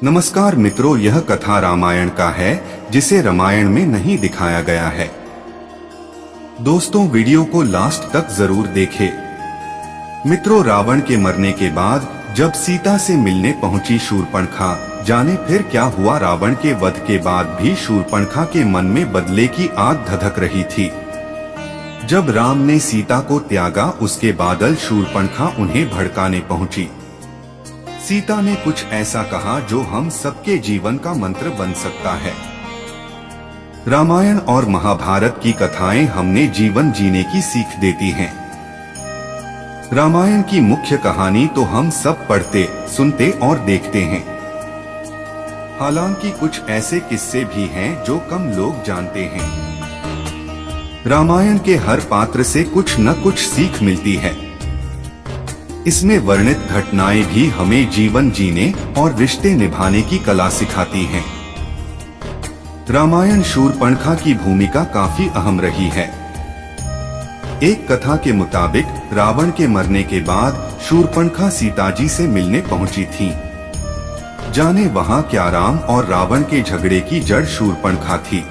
नमस्कार मित्रों, यह कथा रामायण का है जिसे रामायण में नहीं दिखाया गया है। दोस्तों, वीडियो को लास्ट तक जरूर देखें। मित्रों, रावण के मरने के बाद जब सीता से मिलने पहुंची शूर्पणखा, जाने फिर क्या हुआ। रावण के वध के बाद भी शूर्पणखा के मन में बदले की आग धधक रही थी। जब राम ने सीता को त्यागा, उसके बादल शूर्पणखा उन्हें भड़काने पहुंची। सीता ने कुछ ऐसा कहा जो हम सबके जीवन का मंत्र बन सकता है। रामायण और महाभारत की कथाएं हमें जीवन जीने की सीख देती हैं। रामायण की मुख्य कहानी तो हम सब पढ़ते, सुनते और देखते हैं। हालांकि कुछ ऐसे किस्से भी हैं जो कम लोग जानते हैं। रामायण के हर पात्र से कुछ न कुछ सीख मिलती है। इसमें वर्णित घटनाएं भी हमें जीवन जीने और रिश्ते निभाने की कला सिखाती हैं। रामायण शूर्पणखा की भूमिका काफी अहम रही है। एक कथा के मुताबिक रावण के मरने के बाद शूर्पणखा सीताजी से मिलने पहुंची थी। जाने वहां क्या राम और रावण के झगड़े की जड़ शूर्पणखा थी।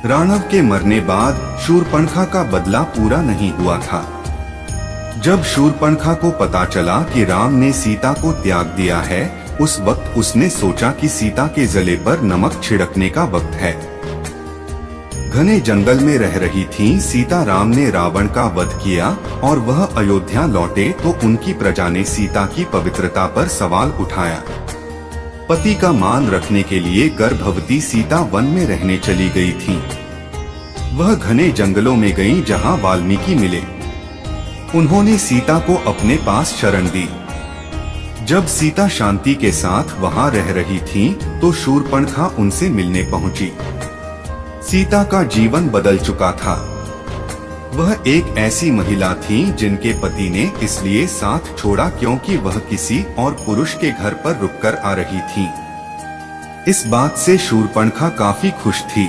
रावण के मरने बाद शूर्पणखा का बदला पूरा नहीं हुआ था। जब शूर्पणखा को पता चला कि राम ने सीता को त्याग दिया है, उस वक्त उसने सोचा कि सीता के जले पर नमक छिड़कने का वक्त है। घने जंगल में रह रही थी सीता। राम ने रावण का वध किया और वह अयोध्या लौटे तो उनकी प्रजा ने सीता की पवित्रता पर सवाल उठाया। पति का मान रखने के लिए गर्भवती सीता वन में रहने चली गई थी। वह घने जंगलों में गई जहां वाल्मीकि मिले। उन्होंने सीता को अपने पास शरण दी। जब सीता शांति के साथ वहां रह रही थी तो शूर्पणखा उनसे मिलने पहुंची। सीता का जीवन बदल चुका था। वह एक ऐसी महिला थी जिनके पति ने इसलिए साथ छोड़ा क्योंकि वह किसी और पुरुष के घर पर रुककर आ रही थी। इस बात से शूर्पणखा काफी खुश थी।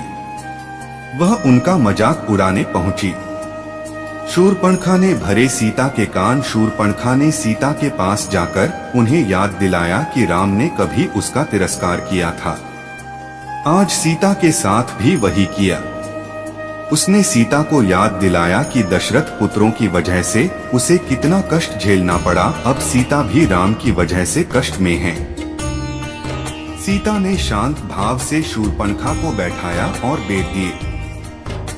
वह उनका मजाक उड़ाने पहुंची। शूर्पणखा ने भरे सीता के कान। शूर्पणखा ने सीता के पास जाकर उन्हें याद दिलाया कि राम ने कभी उसका तिरस्कार किया था। आज सीता के साथ भी वही किया। उसने सीता को याद दिलाया कि दशरथ पुत्रों की वजह से उसे कितना कष्ट झेलना पड़ा। अब सीता भी राम की वजह से कष्ट में है। सीता ने शांत भाव से शूर्पणखा को बैठाया और बेट दिए।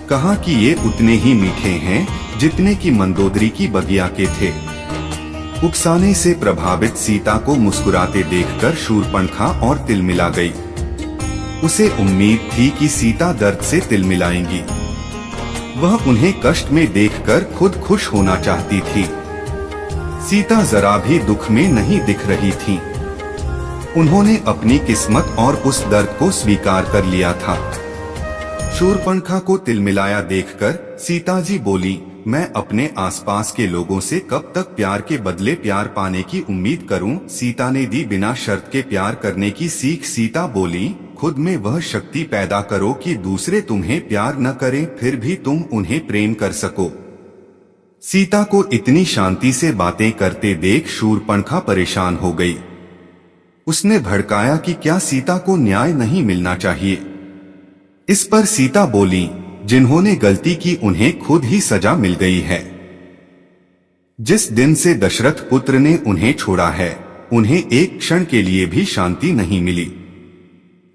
कहा कि ये उतने ही मीठे हैं जितने की मंदोदरी की बगिया के थे। उकसाने से प्रभावित सीता को मुस्कुराते देखकर शूर्पणखा और तिलमिला गई। उसे उम्मीद थी कि सीता दर्द से तिलमिलाएंगी। वह उन्हें कष्ट में देखकर खुद खुश होना चाहती थी। सीता जरा भी दुख में नहीं दिख रही थी। उन्होंने अपनी किस्मत और उस दर्द को स्वीकार कर लिया था। शूर्पणखा को तिलमिलाया देखकर सीताजी बोली, मैं अपने आसपास के लोगों से कब तक प्यार के बदले प्यार पाने की उम्मीद करूं। सीता ने दी बिना शर्त के प्यार करने की सीख। सीता बोली, खुद में वह शक्ति पैदा करो कि दूसरे तुम्हें प्यार न करें, फिर भी तुम उन्हें प्रेम कर सको। सीता को इतनी शांति से बातें करते देख शूर्पणखा परेशान हो गई। उसने भड़काया कि क्या सीता को न्याय नहीं मिलना चाहिए। इस पर सीता बोली, जिन्होंने गलती की उन्हें खुद ही सजा मिल गई है। जिस दिन से दशरथ पुत्र ने उन्हें छोड़ा है, उन्हें एक क्षण के लिए भी शांति नहीं मिली।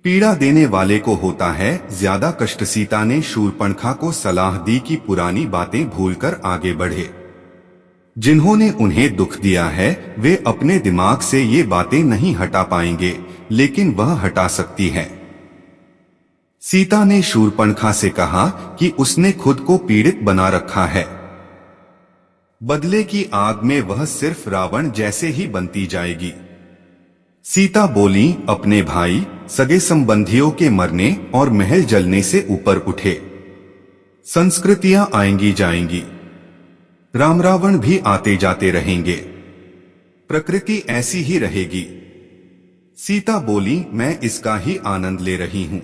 पीड़ा देने वाले को होता है ज्यादा कष्ट। सीता ने शूर्पणखा को सलाह दी कि पुरानी बातें भूलकर आगे बढ़े। जिन्होंने उन्हें दुख दिया है वे अपने दिमाग से ये बातें नहीं हटा पाएंगे, लेकिन वह हटा सकती है। सीता ने शूर्पणखा से कहा कि उसने खुद को पीड़ित बना रखा है। बदले की आग में वह सिर्फ रावण जैसे ही बनती जाएगी। सीता बोली, अपने भाई सगे संबंधियों के मरने और महल जलने से ऊपर उठे संस्कृतियां आएंगी जाएंगी। राम रावण भी आते जाते रहेंगे। प्रकृति ऐसी ही रहेगी। सीता बोली, मैं इसका ही आनंद ले रही हूं।